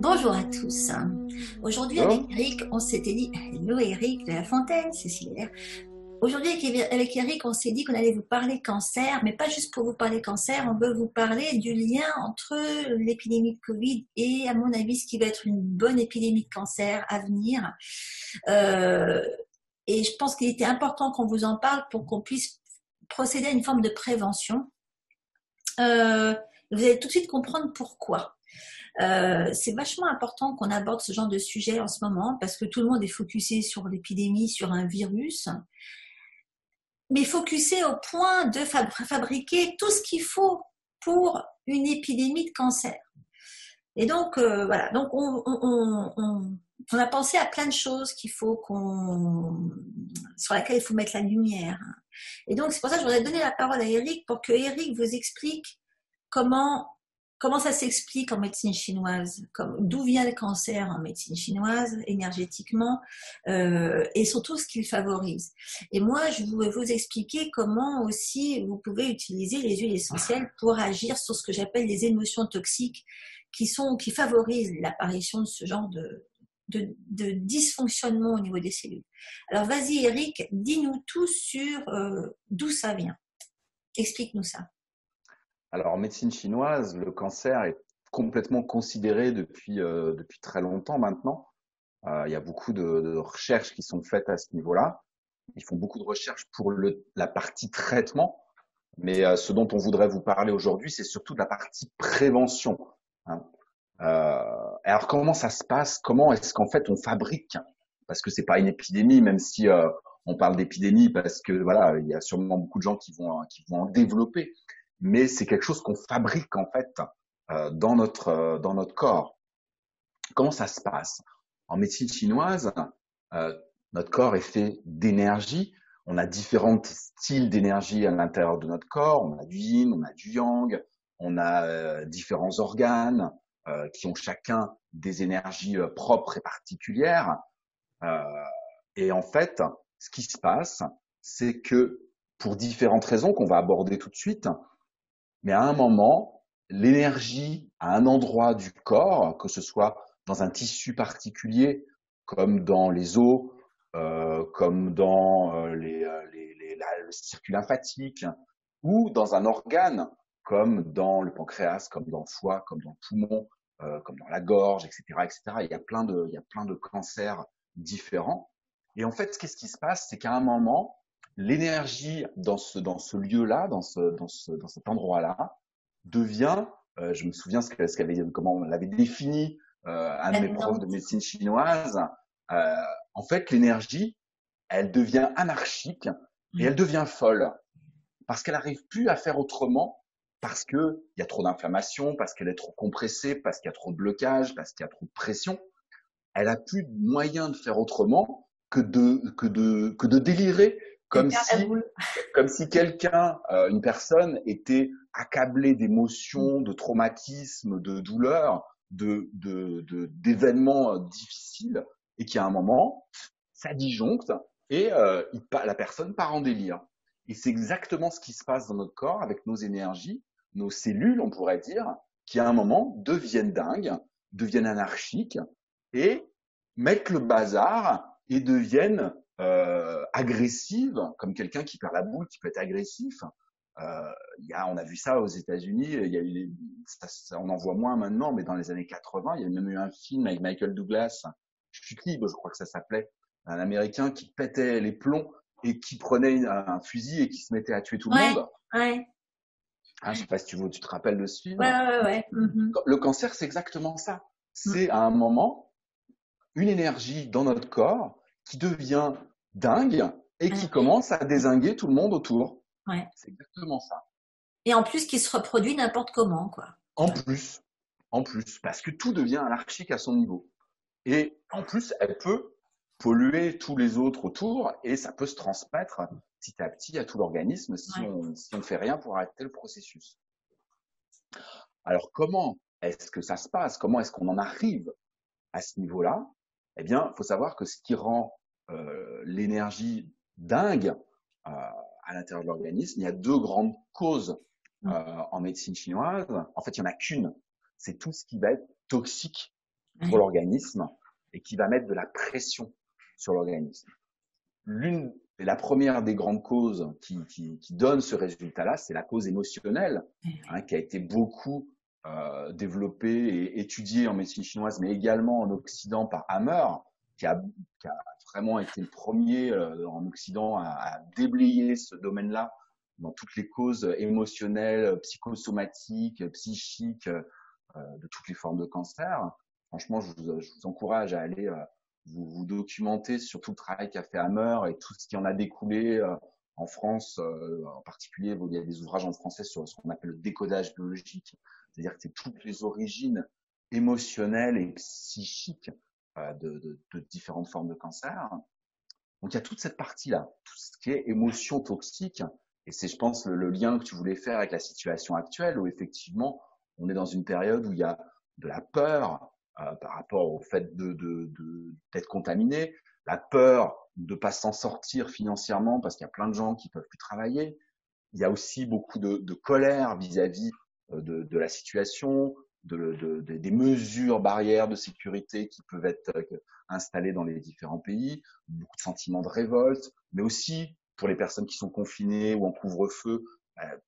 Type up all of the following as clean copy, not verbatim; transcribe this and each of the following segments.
Bonjour à tous. Aujourd'hui avec Alors, Eric, on s'était dit, hello Eric de la Fontaine, Cécile. Aujourd'hui avec Eric, on s'est dit qu'on allait vous parler cancer, mais pas juste pour vous parler cancer, on veut vous parler du lien entre l'épidémie de Covid et, à mon avis, ce qui va être une bonne épidémie de cancer à venir. Euh, et je pense qu'il était important qu'on vous en parle pour qu'on puisse procéder à une forme de prévention. Euh, Vous allez tout de suite comprendre pourquoi. C'est vachement important qu'on aborde ce genre de sujet en ce moment parce que tout le monde est focusé sur l'épidémie, sur un virus, mais focusé au point de fabriquer tout ce qu'il faut pour une épidémie de cancer. Et donc, voilà, donc on a pensé à plein de choses sur lesquelles il faut mettre la lumière. Et donc, c'est pour ça que je voudrais donner la parole à Eric pour que Eric vous explique comment, comment ça s'explique en médecine chinoise, d'où vient le cancer en médecine chinoise, énergétiquement, et surtout ce qu'il favorise. Et moi, je vais vous expliquer comment aussi vous pouvez utiliser les huiles essentielles pour agir sur ce que j'appelle les émotions toxiques qui favorisent l'apparition de ce genre de dysfonctionnement au niveau des cellules. Alors vas-y Eric, dis-nous tout sur d'où ça vient. Explique-nous ça. en médecine chinoise, le cancer est complètement considéré depuis très longtemps maintenant. Il y a beaucoup de recherches qui sont faites à ce niveau-là. Ils font beaucoup de recherches pour la partie traitement, mais ce dont on voudrait vous parler aujourd'hui, c'est surtout de la partie prévention, hein. Alors comment ça se passe? Comment est-ce qu'en fait on fabrique? Parce que c'est pas une épidémie, même si on parle d'épidémie, parce que voilà, il y a sûrement beaucoup de gens qui vont en développer, mais c'est quelque chose qu'on fabrique en fait dans notre corps. Comment ça se passe? En médecine chinoise, euh, notre corps est fait d'énergie. On a différents styles d'énergie à l'intérieur de notre corps. On a du yin, on a du yang, on a différents organes qui ont chacun des énergies propres et particulières. Euh, et en fait, ce qui se passe, c'est que pour différentes raisons qu'on va aborder tout de suite, mais à un moment, l'énergie à un endroit du corps, que ce soit dans un tissu particulier, comme dans les os, comme dans le circuit lymphatique, ou dans un organe, comme dans le pancréas, comme dans le foie, comme dans le poumon, comme dans la gorge, etc., etc. Il y a plein de cancers différents. Et en fait, qu'est-ce qui se passe? C'est qu'à un moment, l'énergie dans ce lieu-là, dans cet endroit-là, devient, je me souviens comment on l'avait défini, un de mes profs de Stagnante. médecine chinoise. euh, En fait, l'énergie, elle devient anarchique et elle devient folle parce qu'elle n'arrive plus à faire autrement, parce que il y a trop d'inflammation, parce qu'elle est trop compressée, parce qu'il y a trop de blocage, parce qu'il y a trop de pression. Elle a plus de moyen de faire autrement que de délirer, Elle comme perd la si boule. comme si quelqu'un, une personne était accablée d'émotions, de traumatismes, de douleurs, d'événements difficiles, et qu'à un moment, ça disjoncte et la personne part en délire. Et c'est exactement ce qui se passe dans notre corps avec nos énergies, nos cellules, on pourrait dire, qui à un moment deviennent dingues, deviennent anarchiques et mettent le bazar et deviennent agressives, comme quelqu'un qui perd la boule, qui peut être agressif. On a vu ça aux États-Unis. Il y a eu, on en voit moins maintenant, mais dans les années 80, il y a même eu un film avec Michael Douglas, Chute libre, je crois que ça s'appelait, un Américain qui pétait les plombs et qui prenait un fusil et qui se mettait à tuer tout le Ouais, monde. ouais, Hein, je sais pas si tu te rappelles de ce ouais, film. ouais, ouais. Mhm. Le cancer, c'est exactement ça. Mhm. C'est à un moment une énergie dans notre corps qui devient dingue et qui Ouais, commence à dézinguer tout le monde autour. ouais. C'est exactement ça. Et en plus, qui se reproduit n'importe comment, quoi. En plus, parce que tout devient anarchique à son niveau. Et en plus, elle peut polluer tous les autres autour et ça peut se transmettre petit à petit à tout l'organisme si Ouais. on fait rien pour arrêter le processus. Alors comment est-ce que ça se passe? Comment est-ce qu'on en arrive à ce niveau-là? Eh bien, il faut savoir que ce qui rend l'énergie dingue à l'intérieur de l'organisme, il y a deux grandes causes Mhm. en médecine chinoise. En fait, il n'y en a qu'une. C'est tout ce qui va être toxique pour ouais, l'organisme et qui va mettre de la pression sur l'organisme. La première des grandes causes qui donne ce résultat-là, c'est la cause émotionnelle, hein, qui a été beaucoup développée et étudiée en médecine chinoise, mais également en Occident par Hammer, qui a vraiment été le premier en Occident à déblayer ce domaine-là dans toutes les causes émotionnelles, psychosomatiques, psychiques, de toutes les formes de cancer. Franchement, je vous encourage à aller vous documenter sur tout le travail qu'a fait Hammer et tout ce qui en a découlé en France, en particulier. Il y a des ouvrages en français sur ce qu'on appelle le décodage biologique, c'est-à-dire que c'est toutes les origines émotionnelles et psychiques de différentes formes de cancer. Donc il y a toute cette partie-là, tout ce qui est émotion toxique, et c'est, je pense, le lien que tu voulais faire avec la situation actuelle, où effectivement, on est dans une période où il y a de la peur par rapport au fait d'être contaminé, la peur de pas s'en sortir financièrement parce qu'il y a plein de gens qui peuvent plus travailler. Il y a aussi beaucoup de colère vis-à-vis de la situation, des mesures barrières de sécurité qui peuvent être installées dans les différents pays, beaucoup de sentiments de révolte, mais aussi pour les personnes qui sont confinées ou en couvre-feu,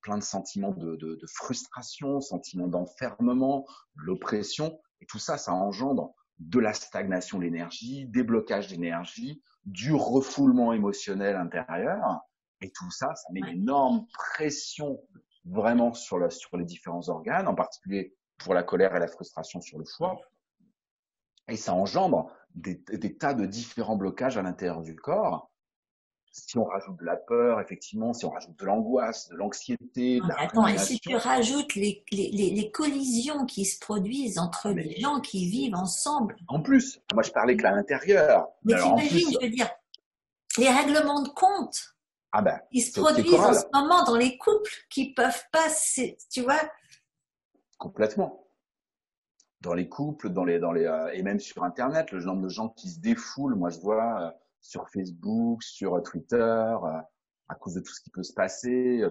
plein de sentiments de frustration, sentiments d'enfermement, de l'oppression, et tout ça, ça engendre de la stagnation de l'énergie, des blocages d'énergie, du refoulement émotionnel intérieur, et tout ça, ça met une ouais. énorme pression vraiment sur les différents organes, en particulier pour la colère et la frustration sur le foie. Et ça engendre des tas de différents blocages à l'intérieur du corps. Si on rajoute de la peur, effectivement, si on rajoute de l'angoisse, de l'anxiété, Non, de la mais attends, et si tu rumination, rajoutes les collisions qui se produisent entre ah, des mais gens qui vivent ensemble, en plus, moi je parlais que à l'intérieur, mais mais alors en t'imagines, plus, je veux dire, les règlements de compte ah ben, qui se c'est au pied produisent en ce choral, moment dans les couples qui peuvent pas, tu vois, complètement. Dans les couples, et même sur Internet, le nombre de gens qui se défoulent, moi je vois sur Facebook, sur Twitter, à cause de tout ce qui peut se passer.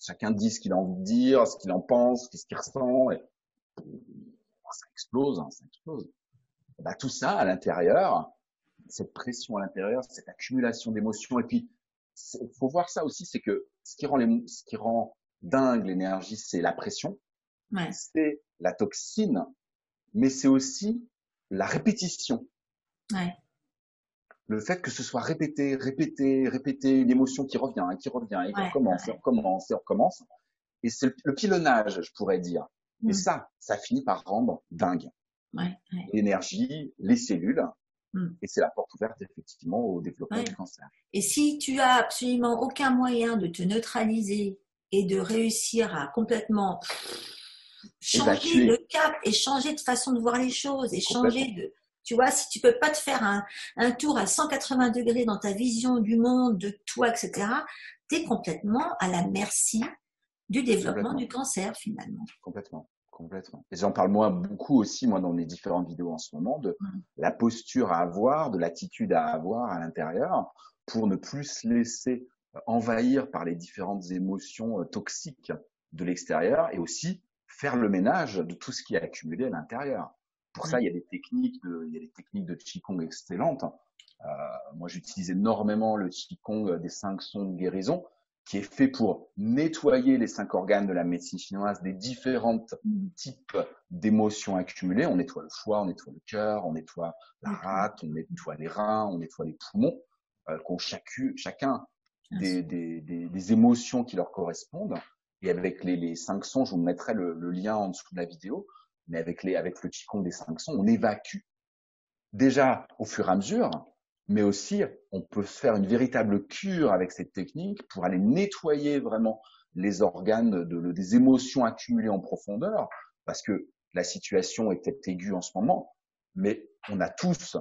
Chacun dit ce qu'il a envie de dire, ce qu'il en pense, ce qu'il ressent, et ça explose, hein, ça explose. Et bah, tout ça à l'intérieur, cette pression à l'intérieur, cette accumulation d'émotions, et puis il faut voir ça aussi, c'est que ce qui rend dingue l'énergie, c'est la pression, ouais, c'est la toxine, mais c'est aussi la répétition. ouais, Le fait que ce soit répété, répété, répété, une émotion qui revient, et on ouais, recommence, et on recommence, et on recommence. Et c'est le pilonnage, je pourrais dire. Et mm, ça finit par rendre dingue ouais, ouais, l'énergie, les cellules, mm, et c'est la porte ouverte effectivement au développement ouais. du cancer. Et si tu as absolument aucun moyen de te neutraliser et de réussir à complètement changer Évacuer de cap et changer de façon de voir les choses et changer complètement, de, tu vois, si tu peux pas te faire un tour à 180 degrés dans ta vision du monde, de toi, etc., tu es complètement à la merci du développement du complètement, cancer finalement. complètement, complètement. Et j'en parle moi beaucoup aussi, moi, dans mes différentes vidéos en ce moment, de Mm. la posture à avoir, de l'attitude à avoir à l'intérieur pour ne plus se laisser envahir par les différentes émotions toxiques de l'extérieur et aussi faire le ménage de tout ce qui est accumulé à l'intérieur. Pour ça, Ouais. il y a des techniques de Qigong excellentes. Moi, j'utilise énormément le Qigong des 5 sons de guérison, qui est fait pour nettoyer les 5 organes de la médecine chinoise des différents types d'émotions accumulées. On nettoie le foie, on nettoie le cœur, on nettoie la D'accord. rate, on nettoie les reins, on nettoie les poumons, qu'ont chacun Bien sûr. des émotions qui leur correspondent. Et avec les 5 sons, je vous mettrai le lien en dessous de la vidéo, mais avec le Qigong des 5 sons, on évacue déjà au fur et à mesure, mais aussi on peut faire une véritable cure avec cette technique pour aller nettoyer vraiment les organes des émotions accumulées en profondeur, parce que la situation est peut-être aiguë en ce moment, mais on a tous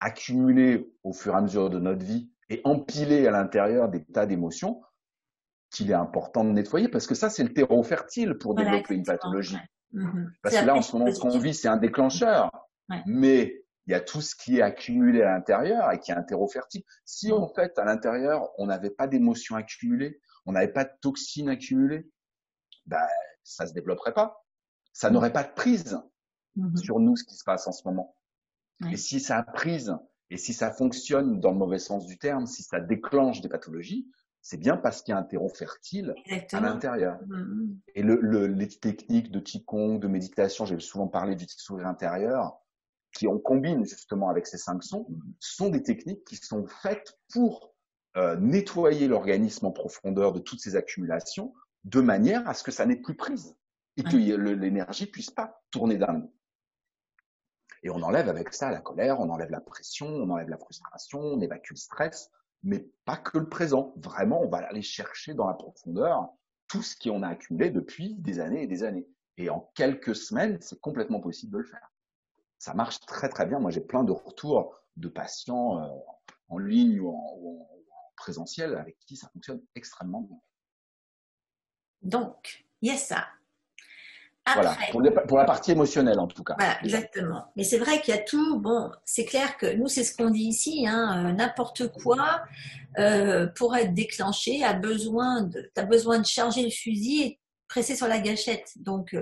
accumulé au fur et à mesure de notre vie et empilé à l'intérieur des tas d'émotions qu'il est important de nettoyer, parce que ça, c'est le terreau fertile pour Voilà, développer une exactement. pathologie. Ouais. Mhm. C'est Parce la que là, en pression ce moment, ce qu'on positive. vit, c'est un déclencheur. Ouais. Mais il y a tout ce qui est accumulé à l'intérieur et qui est un terreau fertile. Si Mhm. en fait, à l'intérieur, on n'avait pas d'émotions accumulées, on n'avait pas de toxines accumulées, ben, ça se développerait pas. Ça n'aurait pas de prise Mhm. sur nous, ce qui se passe en ce moment. Et Ouais. si ça a prise, et si ça fonctionne dans le mauvais sens du terme, si ça déclenche des pathologies, c'est bien parce qu'il y a un terreau fertile à Exactement. l'intérieur. Mhm. Et les techniques de Qigong, de méditation, j'ai souvent parlé du sourire intérieur, qui on combine justement avec ces 5 sons, sont des techniques qui sont faites pour nettoyer l'organisme en profondeur de toutes ces accumulations, de manière à ce que ça n'ait plus prise et que Ouais. l'énergie puisse pas tourner d'un coup. Et on enlève avec ça la colère, on enlève la pression, on enlève la frustration, on évacue le stress, mais pas que le présent. Vraiment, on va aller chercher dans la profondeur tout ce qu'on a accumulé depuis des années et des années. Et en quelques semaines, c'est complètement possible de le faire. Ça marche très très bien. Moi, j'ai plein de retours de patients en ligne ou en présentiel avec qui ça fonctionne extrêmement bien. Donc, il y a ça. Voilà, Après, pour la partie émotionnelle en tout cas, voilà, déjà. exactement. Mais c'est vrai qu'il y a tout. Bon, c'est clair que nous, c'est ce qu'on dit ici, hein, n'importe quoi pour être déclenché t'as besoin de charger le fusil et presser sur la gâchette. Donc,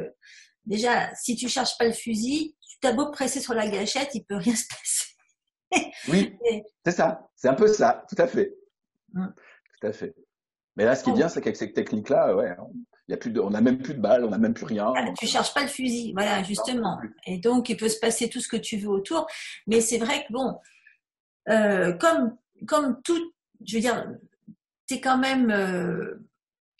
déjà, si tu charges pas le fusil, tu t'as beau presser sur la gâchette, il peut rien se passer. Oui, Et, c'est ça. C'est un peu ça, tout à fait. hum, Tout à fait. Mais là, ce qui est bien, donc, c'est qu'avec ces techniques-là, ouais, on a même plus de balles, on a même plus rien. Donc, tu charges pas le fusil, voilà, non, non justement. plus. Et donc, il peut se passer tout ce que tu veux autour. Mais c'est vrai que bon, comme tout, je veux dire, t'es quand même.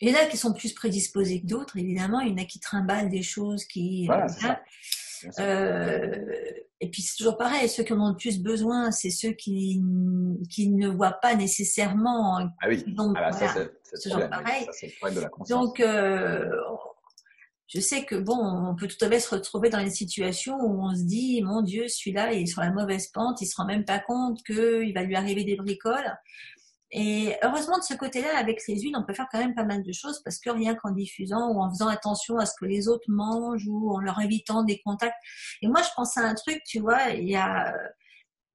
Il y en a qui sont plus prédisposés que d'autres, évidemment. Il y en a qui trimballent des choses qui. Voilà, c'est Voilà. ça, bien sûr. Et puis c'est toujours pareil, ceux qui en ont le plus besoin, c'est ceux qui ne voient pas nécessairement, Ah oui, donc ah bah, ça, voilà, c'est le c'est toujours problème, oui. pareil. Ça, c'est le problème de la conscience. Donc je sais que bon, on peut tout à fait se retrouver dans une situation où on se dit, mon Dieu, celui-là, il est sur la mauvaise pente, il se rend même pas compte qu'il va lui arriver des bricoles. Et heureusement, de ce côté-là, avec les huiles, on peut faire quand même pas mal de choses parce que rien qu'en diffusant ou en faisant attention à ce que les autres mangent ou en leur évitant des contacts. Et moi, je pense à un truc, tu vois,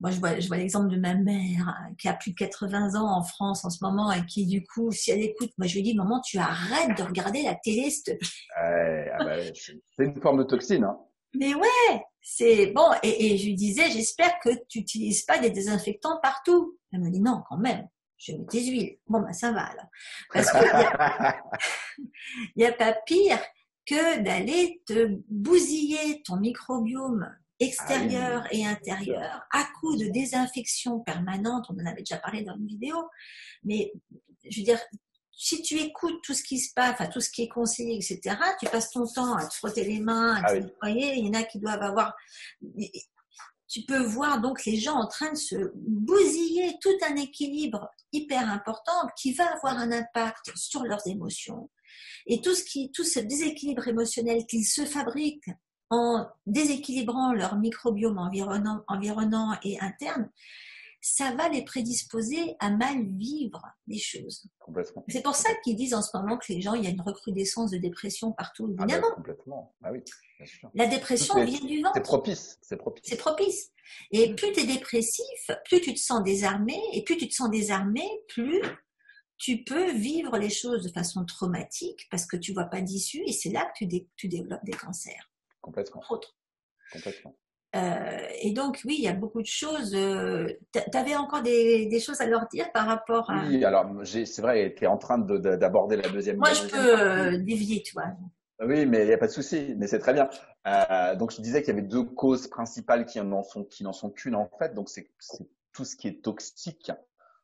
moi, je vois l'exemple de ma mère qui a plus de 80 ans en France en ce moment et qui, du coup, si elle écoute, moi, je lui dis, maman, tu arrêtes de regarder la télé, s'il te plaît. Ah bah, c'est une forme de toxine, hein. Mais ouais, c'est bon. Et je lui disais, j'espère que tu n'utilises pas des désinfectants partout. Elle me dit, non, quand même. Je mets des huiles. Bon, ben, ça va alors. Parce qu'il y a pas pire que d'aller te bousiller ton microbiome Ah oui, extérieur et bien sûr. intérieur à coup de désinfection permanente. On en avait déjà parlé dans une vidéo. Mais je veux dire, si tu écoutes tout ce qui se passe, enfin tout ce qui est conseillé, etc., tu passes ton temps à te frotter les mains, à Ah te oui, nettoyer. Il y en a qui doivent avoir. Tu peux voir donc les gens en train de se bousiller tout un équilibre hyper important qui va avoir un impact sur leurs émotions. Et tout ce déséquilibre émotionnel qu'ils se fabriquent en déséquilibrant leur microbiome environnant et interne, ça va les prédisposer à mal vivre les choses. complètement. C'est pour ça Complètement. qu'ils disent en ce moment que les gens, il y a une recrudescence de dépression partout, Ah bah, évidemment. complètement. Ah oui, bien sûr. La Tout dépression vient du c'est ventre. propice, c'est C'est propice. propice. Et plus tu es dépressif, plus tu te sens désarmé, et plus tu te sens désarmé, plus tu peux vivre les choses de façon traumatique parce que tu vois pas d'issue, et c'est là que tu développes des cancers, Complètement, entre autres. complètement. Et donc, oui, il y a beaucoup de choses. Tu avais encore des choses à leur dire par rapport à. Oui, alors c'est vrai, tu es en train d'aborder Moi, la je deuxième peux partie. dévier, tu vois. Oui, mais il n'y a pas de souci, mais c'est très bien. Donc je disais qu'il y avait deux causes principales qui n'en sont qu'une en fait. Donc c'est tout ce qui est toxique.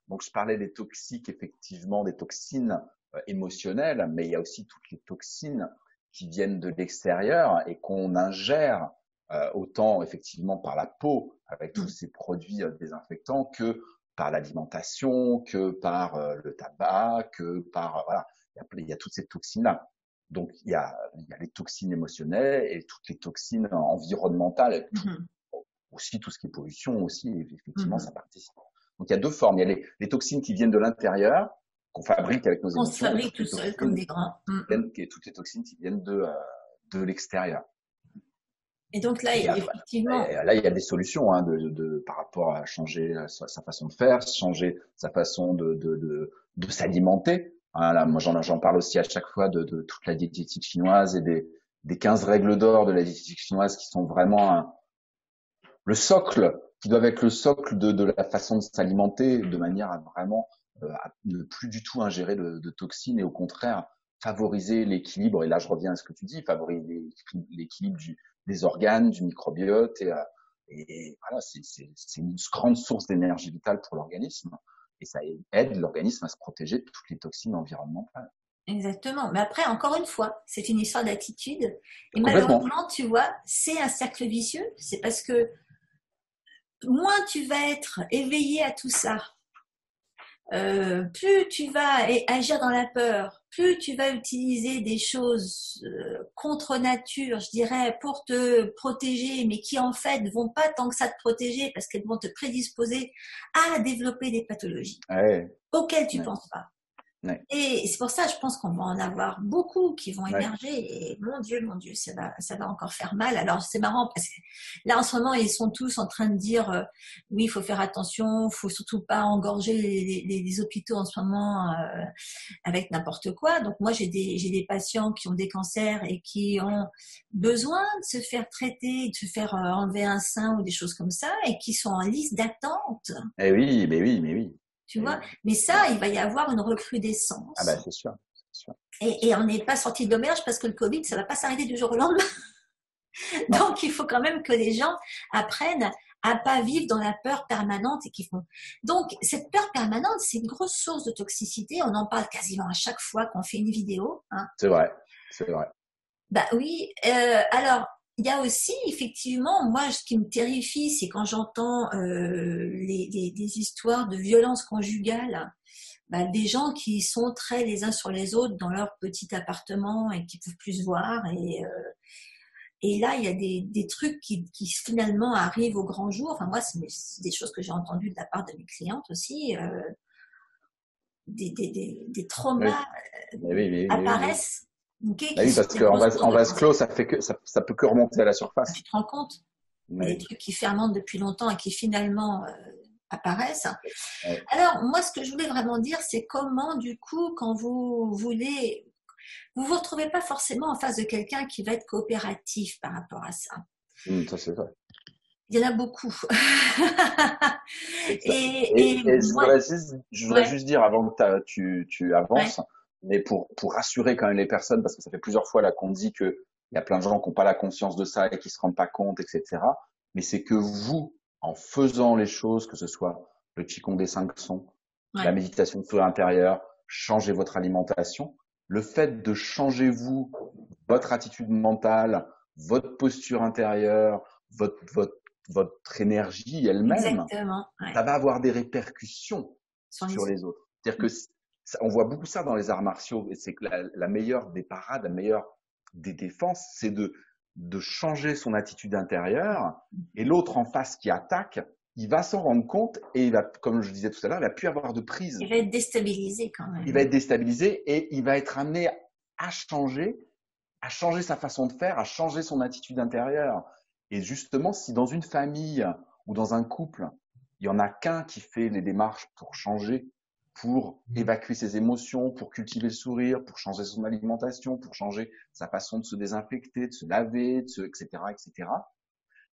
Donc je parlais des toxiques, effectivement, des toxines émotionnelles, mais il y a aussi toutes les toxines qui viennent de l'extérieur et qu'on ingère autant effectivement par la peau avec tous ces produits désinfectants que par l'alimentation, que par le tabac, que par voilà, il y a toutes ces toxines-là. Donc il y a les toxines émotionnelles et toutes les toxines environnementales, Mhm. aussi tout ce qui est pollution aussi, effectivement, Mhm. ça participe. Donc il y a deux formes. Il y a les toxines qui viennent de l'intérieur, qu'on fabrique avec nos On se émotions, et fabrique tout seul comme des grands. toutes les toxines qui viennent de l'extérieur. Et donc là, Et effectivement, là, il y a des solutions hein, par rapport à changer sa façon de faire, changer sa façon de s'alimenter. Hein, là, moi, j'en parle aussi à chaque fois de toute la diététique chinoise et des 15 règles d'or de la diététique chinoise qui sont vraiment le socle, qui doivent être le socle de la façon de s'alimenter, de manière à vraiment à ne plus du tout ingérer de toxines et au contraire favoriser l'équilibre. Et là, je reviens à ce que tu dis, favoriser l'équilibre des organes, du microbiote et voilà, c'est une grande source d'énergie vitale pour l'organisme et ça aide l'organisme à se protéger de toutes les toxines environnementales. Exactement. Mais après, encore une fois, c'est une histoire d'attitude. Et Complètement. malheureusement, tu vois, c'est un cercle vicieux. C'est parce que moins tu vas être éveillé à tout ça, plus tu vas agir dans la peur, plus tu vas utiliser des choses contre nature, je dirais, pour te protéger, mais qui en fait ne vont pas tant que ça te protéger parce qu'elles vont te prédisposer à développer des pathologies Ouais, auxquelles tu ne ouais, penses pas. ouais, Et c'est pour ça, je pense qu'on va en avoir beaucoup qui vont ouais. émerger. Et mon Dieu, ça va encore faire mal. Alors c'est marrant parce que là en ce moment, ils sont tous en train de dire oui, il faut faire attention, il faut surtout pas engorger les hôpitaux en ce moment avec n'importe quoi. Donc moi, j'ai des patients qui ont des cancers et qui ont besoin de se faire traiter, de se faire enlever un sein ou des choses comme ça, et qui sont en liste d'attente. Eh oui, mais oui, mais oui. Tu Eh vois, oui. mais ça, il va y avoir une Ah recrudescence. bah c'est sûr, c'est sûr. Et on n'est pas sorti de l'auberge parce que le Covid, ça ne va pas s'arrêter du jour au lendemain. Non, Donc, il faut quand même que les gens apprennent à pas vivre dans la peur permanente et qu'ils font. Donc, cette peur permanente, c'est une grosse source de toxicité. On en parle quasiment à chaque fois qu'on fait une vidéo. Hein. c'est vrai, c'est vrai. Bah oui. Alors, il y a aussi, effectivement, moi, ce qui me terrifie, c'est quand j'entends des histoires de violence conjugale. Bah, des gens qui sont très les uns sur les autres dans leur petit appartement et qui peuvent plus se voir et là il y a des trucs qui finalement arrivent au grand jour. Enfin moi c'est des choses que j'ai entendues de la part de mes clientes aussi, des Oui, traumas mais oui, mais oui, mais oui, mais oui. apparaissent, okay, Bah qui oui, sont parce des qu'en grosses vase, sources en de vase clos, cancer. ça peut que remonter à la surface. Tu te rends compte? Il y a des Ouais, trucs qui fermentent depuis longtemps et qui finalement apparaissent. ouais. Alors moi ce que je voulais vraiment dire c'est comment du coup quand vous voulez vous vous retrouvez pas forcément en face de quelqu'un qui va être coopératif par rapport à ça. Ça c'est vrai. Il y en a beaucoup. C'est ça. Et Et moi, je voudrais ouais, juste dire avant que tu ouais, avances, mais pour rassurer quand même les personnes, parce que ça fait plusieurs fois là qu'on dit que il y a plein de gens qui n'ont pas la conscience de ça et qui se rendent pas compte, etc. Mais c'est que vous, en faisant les choses, que ce soit le Qigong des 5 sons, la ouais, méditation de feu intérieur, changer votre alimentation, le fait de changer vous, votre attitude mentale, votre posture intérieure, votre votre énergie elle-même, exactement, ça ouais, va avoir des répercussions sur sur les autres. les autres. C'est-à-dire que on voit beaucoup ça dans les arts martiaux, et c'est que la meilleure des parades, la meilleure des défenses, c'est de changer son attitude intérieure, et l'autre en face qui attaque, il va s'en rendre compte, et il va, comme je disais tout à l'heure, il va plus avoir de prise. Il va être déstabilisé quand Il va même. être déstabilisé, et il va être amené à à changer sa façon de faire, à changer son attitude intérieure. Et justement, si dans une famille ou dans un couple, il y en a qu'un qui fait les démarches pour changer, pour évacuer ses émotions, pour cultiver le sourire, pour changer son alimentation, pour changer sa façon de se désinfecter, de se laver, etc., etc.,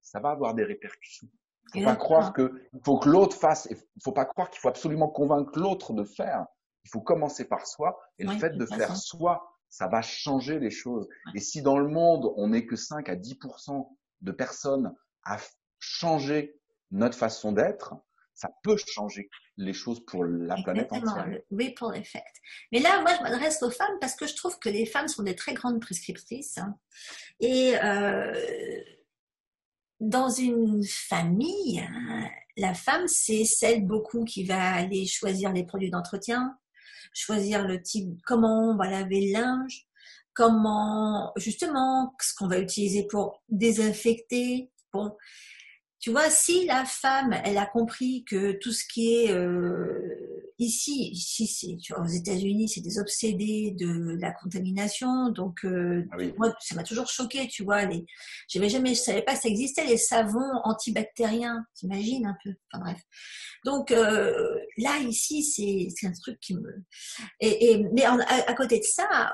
ça va avoir des répercussions. Il faut pas croire Exactement. que, il faut que l'autre fasse, il faut pas croire qu'il faut absolument convaincre l'autre de faire. Il faut commencer par soi, et le Oui, fait de de toute faire façon. soi, ça va changer les choses. Ouais. Et si dans le monde, on n'est que 5 à 10% de personnes à changer notre façon d'être, ça peut changer les choses pour la planète Exactement, entière. le ripple effect. Mais là, moi, je m'adresse aux femmes parce que je trouve que les femmes sont des très grandes prescriptrices. Hein. Et dans une famille, hein, la femme, c'est celle beaucoup qui va aller choisir les produits d'entretien, choisir le type, comment on va laver le linge, comment, justement, ce qu'on va utiliser pour désinfecter. Bon, tu vois, si la femme, elle a compris que tout ce qui est ici, c'est, tu vois, aux États-Unis, c'est des obsédés de la contamination. Donc, Ah oui. moi, ça m'a toujours choqué, tu vois. J'avais jamais, je savais pas que ça existait les savons antibactériens. T'imagines un peu. Enfin bref. Donc, là, ici, c'est un truc qui me... mais à côté de ça,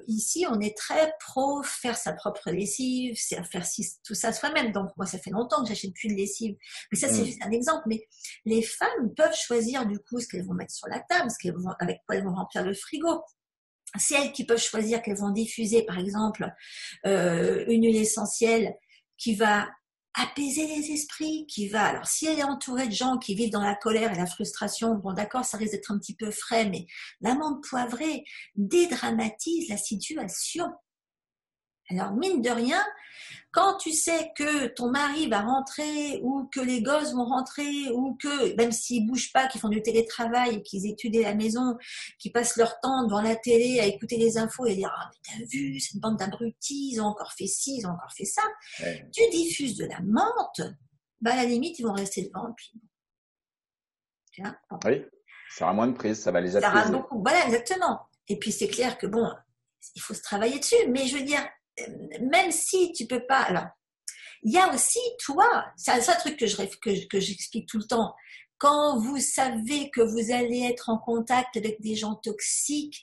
ici, on est très pro faire sa propre lessive, faire tout ça soi-même. Donc, moi, ça fait longtemps que j'achète plus de lessive. Mais ça, c'est juste un exemple. Mais les femmes peuvent choisir, du coup, ce qu'elles vont mettre sur la table, avec quoi elles vont remplir le frigo. C'est elles qui peuvent choisir qu'elles vont diffuser, par exemple, une huile essentielle qui va apaiser les esprits, alors si elle est entourée de gens qui vivent dans la colère et la frustration, bon d'accord, ça risque d'être un petit peu frais, mais l'amande poivrée dédramatise la situation. Alors, mine de rien, quand tu sais que ton mari va rentrer ou que les gosses vont rentrer ou que, même s'ils bougent pas, qu'ils font du télétravail, qu'ils étudient à la maison, qu'ils passent leur temps devant la télé à écouter les infos et dire « Ah, mais t'as vu, cette bande d'abrutis, ils ont encore fait ci, ils ont encore fait ça. » Tu diffuses de la menthe, à la limite, ils vont rester devant. Et puis, tu vois, bon. Oui, ça aura moins de prise, ça va les apaiser. Ça aura beaucoup, voilà, exactement. Et puis, c'est clair que, bon, il faut se travailler dessus, mais je veux dire, même si tu peux pas, alors, il y a aussi, toi, c'est un truc que j'explique tout le temps, quand vous savez que vous allez être en contact avec des gens toxiques,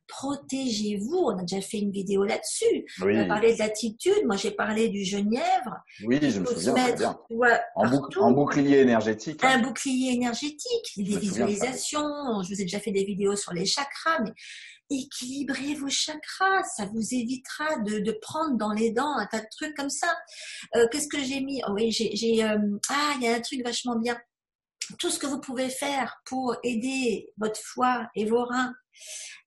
protégez-vous. On a déjà fait une vidéo là-dessus. Oui. On a parlé de l'attitude, moi j'ai parlé du genièvre. Oui, je me souviens très bien. Ouais, en bouclier énergétique. Un bouclier énergétique, des visualisations. Je vous ai déjà fait des vidéos sur les chakras, mais équilibrez vos chakras, ça vous évitera de prendre dans les dents un tas de trucs comme ça. Qu'est-ce que j'ai mis? Oui, il y a un truc vachement bien. Tout ce que vous pouvez faire pour aider votre foie et vos reins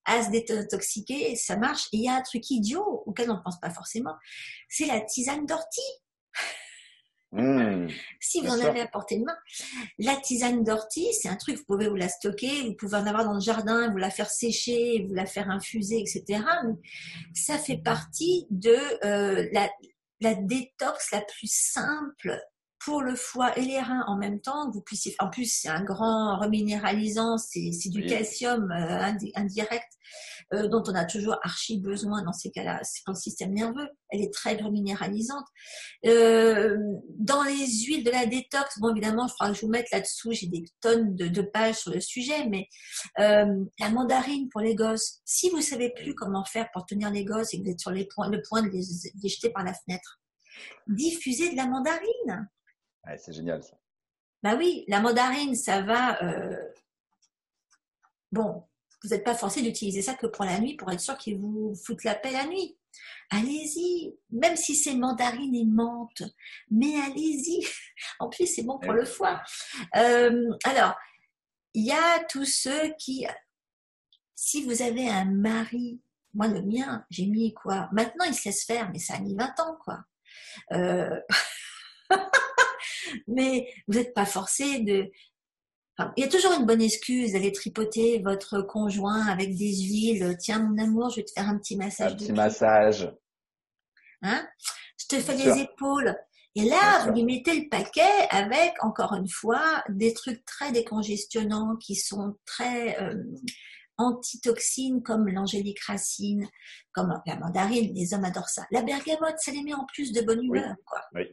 à se détoxiquer, ça marche. Et il y a un truc idiot auquel on ne pense pas forcément, c'est la tisane d'ortie. Si vous en avez à portée de main, la tisane d'ortie, c'est un truc, vous pouvez vous la stocker, vous pouvez en avoir dans le jardin, vous la faire sécher, vous la faire infuser, etc. Mais ça fait partie de la détox la plus simple pour le foie et les reins en même temps. Vous puissiez, en plus, c'est un grand reminéralisant, c'est du calcium indirect dont on a toujours archi besoin dans ces cas-là. C'est pour le système nerveux. Elle est très reminéralisante. Dans les huiles de la détox, bon évidemment, je crois que je vous mette là-dessous, j'ai des tonnes de pages sur le sujet, mais la mandarine pour les gosses. Si vous savez plus comment faire pour tenir les gosses et que vous êtes sur le point de les jeter par la fenêtre, diffusez de la mandarine. Ouais, c'est génial ça. Bah oui, la mandarine, ça va. Bon, vous n'êtes pas forcé d'utiliser ça que pour la nuit pour être sûr qu'ils vous foutent la paix la nuit. Allez-y, même si c'est mandarine et menthe, mais allez-y. En plus, c'est bon pour le foie. Alors, il y a tous ceux qui, si vous avez un mari, moi le mien, j'ai mis quoi? Maintenant, il se laisse faire, mais ça a mis 20 ans, quoi. Mais vous n'êtes pas forcé de... Enfin, il y a toujours une bonne excuse d'aller tripoter votre conjoint avec des huiles. Tiens, mon amour, je vais te faire un petit massage. Un petit massage. Hein? Je te fais les épaules. Et là, vous lui mettez le paquet avec, encore une fois, des trucs très décongestionnants qui sont très antitoxines comme l'angélique racine, comme la mandarine. Les hommes adorent ça. La bergamote, ça les met en plus de bonne humeur, quoi. Oui.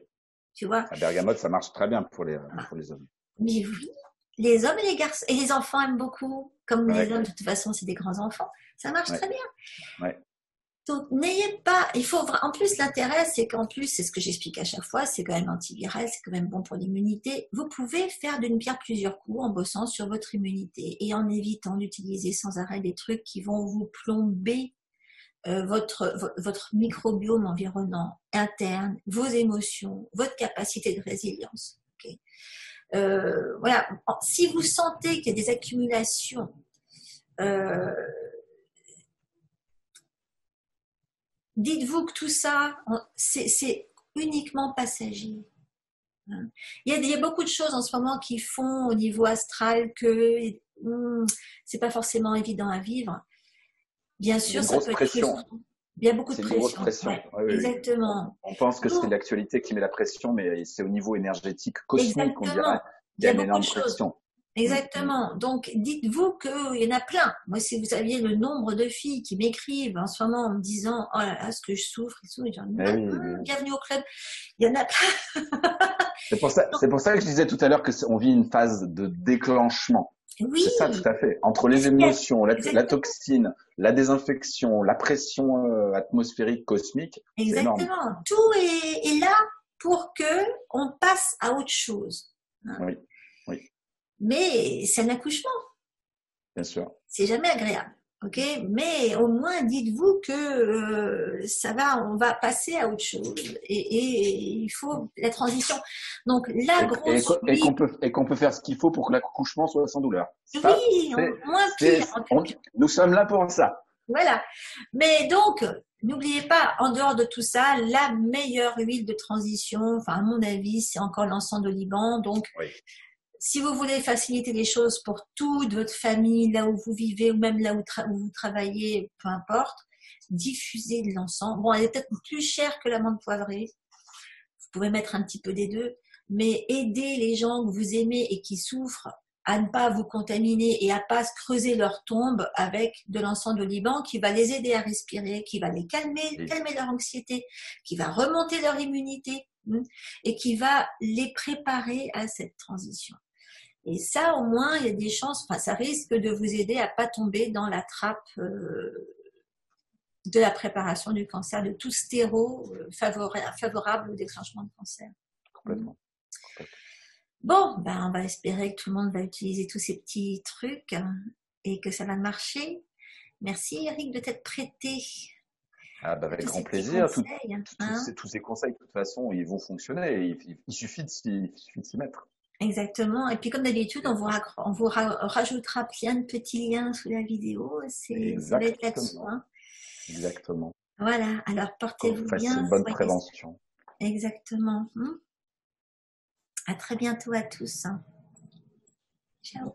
Tu vois? La bergamote, ça marche très bien pour les hommes. Mais oui, les hommes et les garçons, et les enfants aiment beaucoup. Comme les hommes, de toute façon, c'est des grands enfants. Ça marche très bien. Ouais. Donc, n'ayez pas, en plus, l'intérêt, c'est qu'en plus, c'est ce que j'explique à chaque fois, c'est quand même antiviral, c'est quand même bon pour l'immunité. Vous pouvez faire d'une pierre plusieurs coups en bossant sur votre immunité et en évitant d'utiliser sans arrêt des trucs qui vont vous plomber votre microbiome environnant interne, vos émotions, votre capacité de résilience. Okay. Voilà. Si vous sentez qu'il y a des accumulations, dites-vous que tout ça, c'est uniquement passager. Il y a beaucoup de choses en ce moment qui font au niveau astral que c'est pas forcément évident à vivre. Bien sûr, ça peut être frustrant. Il y a beaucoup de pression. Grosse pression. Ouais, oui, exactement. On pense que c'est l'actualité qui met la pression, mais c'est au niveau énergétique cosmique qu'on dirait. Il y a une énorme pression. Exactement. Donc, dites-vous qu'il y en a plein. Moi, si vous saviez le nombre de filles qui m'écrivent en ce moment en me disant « Oh là là, ce que je souffre et tout », bienvenue au club. Il y en a plein. C'est pour ça que je disais tout à l'heure qu'on vit une phase de déclenchement. Oui, C'est ça, tout à fait. Entre les efficace. émotions, la Exactement. toxine, la désinfection, la pression atmosphérique, cosmique, c'est énorme. Exactement. Tout est là pour que on passe à autre chose, hein. Oui, oui, Mais c'est un accouchement, bien sûr. c'est jamais agréable. Ok, mais au moins dites-vous que ça va, on va passer à autre chose et il faut la transition. Donc la grosse oui, Et qu'on peut faire ce qu'il faut pour que l'accouchement soit sans douleur. Ça, oui, moins pire en tout cas. nous sommes là pour ça. Voilà. Mais donc, n'oubliez pas, en dehors de tout ça, la meilleure huile de transition, enfin à mon avis, c'est encore l'encens d'oliban. Donc, Oui. si vous voulez faciliter les choses pour toute votre famille, là où vous vivez ou même là où vous travaillez, peu importe, diffusez de l'encens. Bon, elle est peut-être plus chère que l'amande poivrée. Vous pouvez mettre un petit peu des deux, mais aidez les gens que vous aimez et qui souffrent à ne pas vous contaminer et à pas creuser leur tombe avec de l'encens de Liban qui va les aider à respirer, qui va les calmer, Et, calmer leur anxiété, qui va remonter leur immunité et qui va les préparer à cette transition. Et ça, au moins, il y a des chances, enfin, ça risque de vous aider à pas tomber dans la trappe de la préparation du cancer, de tout stéro favorable au déclenchement de cancer. complètement. Bon, ben, on va espérer que tout le monde va utiliser tous ces petits trucs et que ça va marcher. Merci Eric de t'être prêté Ah, bah, à avec tous grand ces petits plaisir. conseils. Hein. Tous ces conseils, de toute façon, ils vont fonctionner. Il suffit il suffit de s'y mettre. Exactement. Et puis comme d'habitude, on vous rajoutera plein de petits liens sous la vidéo. Ça va être là-dessous. Exactement. Hein. Exactement. Voilà. Alors Qu'on portez-vous fasse une bien. bonne Soyez... prévention. Exactement. À très bientôt à tous. Ciao.